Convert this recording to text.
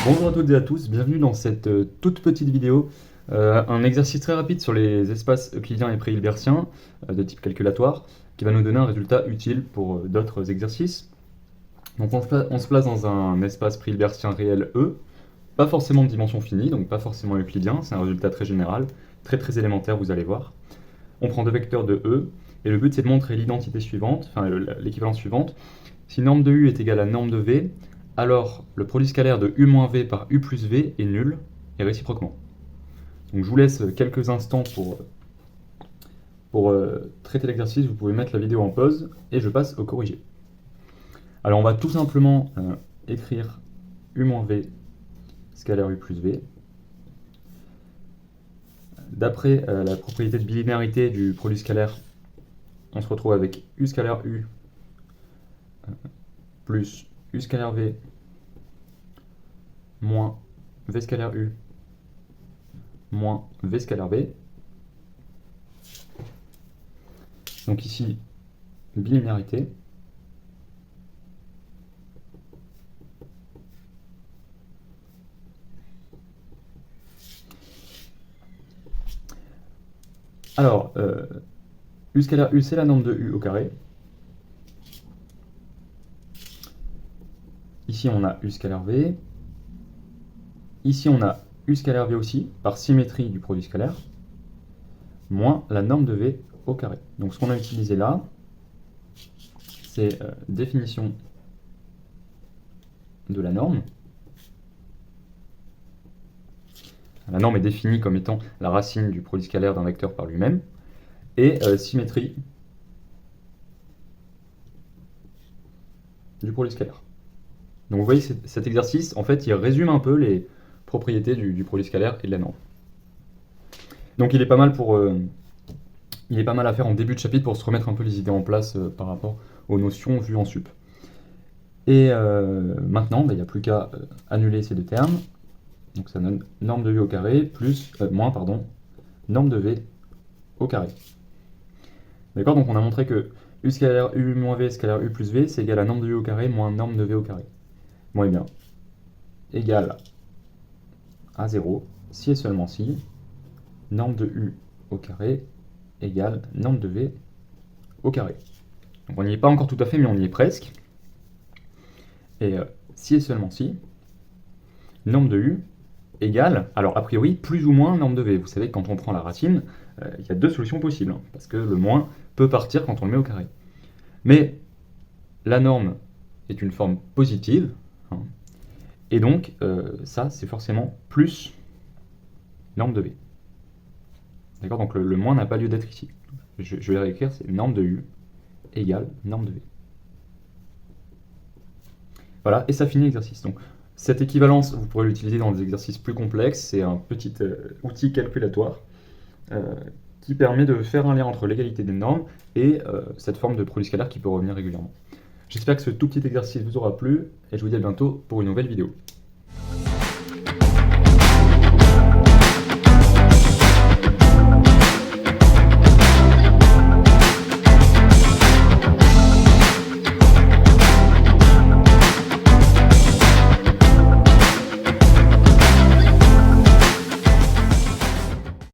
Bonjour à toutes et à tous, bienvenue dans cette toute petite vidéo. Un exercice très rapide sur les espaces euclidiens et pré-hilbertiens de type calculatoire qui va nous donner un résultat utile pour d'autres exercices. Donc on se place dans un espace pré-hilbertien réel E, pas forcément de dimension finie, donc pas forcément euclidien, c'est un résultat très général, très élémentaire, vous allez voir. On prend deux vecteurs de E, et le but c'est de montrer l'identité suivante, enfin l'équivalence suivante. Si norme de U est égale à norme de V, alors le produit scalaire de U moins V par U plus V est nul, et réciproquement. Donc je vous laisse quelques instants pour traiter l'exercice, vous pouvez mettre la vidéo en pause, et je passe au corrigé. Alors on va tout simplement écrire U moins V scalaire U plus V. D'après la propriété de bilinéarité du produit scalaire, on se retrouve avec U scalaire U plus U scalaire V moins V scalaire U moins V scalaire V. Donc ici, bilinéarité. Alors, U scalaire U, c'est la norme de U au carré. Ici, on a U scalaire V. Ici, on a U scalaire V aussi, par symétrie du produit scalaire, moins la norme de V au carré. Donc ce qu'on a utilisé là, c'est définition de la norme. La norme est définie comme étant la racine du produit scalaire d'un vecteur par lui-même, et symétrie du produit scalaire. Donc vous voyez, cet exercice, en fait, il résume un peu les propriétés du produit scalaire et de la norme. Donc il est pas mal à faire en début de chapitre pour se remettre un peu les idées en place par rapport aux notions vues en sup. Et maintenant, il n'y a plus qu'à annuler ces deux termes. Donc ça donne norme de U au carré plus, norme de V au carré. D'accord, donc on a montré que U scalaire U moins V scalaire U plus V, c'est égal à norme de U au carré moins norme de V au carré. Bon, et bien, égal à 0, si et seulement si, norme de U au carré égale norme de V au carré. Donc on n'y est pas encore tout à fait, mais on y est presque. Et si et seulement si, norme de U égale, alors a priori, plus ou moins norme de V. Vous savez que quand on prend la racine, il y a deux solutions possibles, hein, parce que le moins peut partir quand on le met au carré. Mais la norme est une forme positive, hein, et donc ça c'est forcément plus norme de V. D'accord, donc le moins n'a pas lieu d'être ici. Je vais réécrire, c'est norme de U égale norme de V. Voilà, et ça finit l'exercice. Donc cette équivalence, vous pourrez l'utiliser dans des exercices plus complexes, c'est un petit outil calculatoire qui permet de faire un lien entre l'égalité des normes et cette forme de produit scalaire qui peut revenir régulièrement. J'espère que ce tout petit exercice vous aura plu, et je vous dis à bientôt pour une nouvelle vidéo.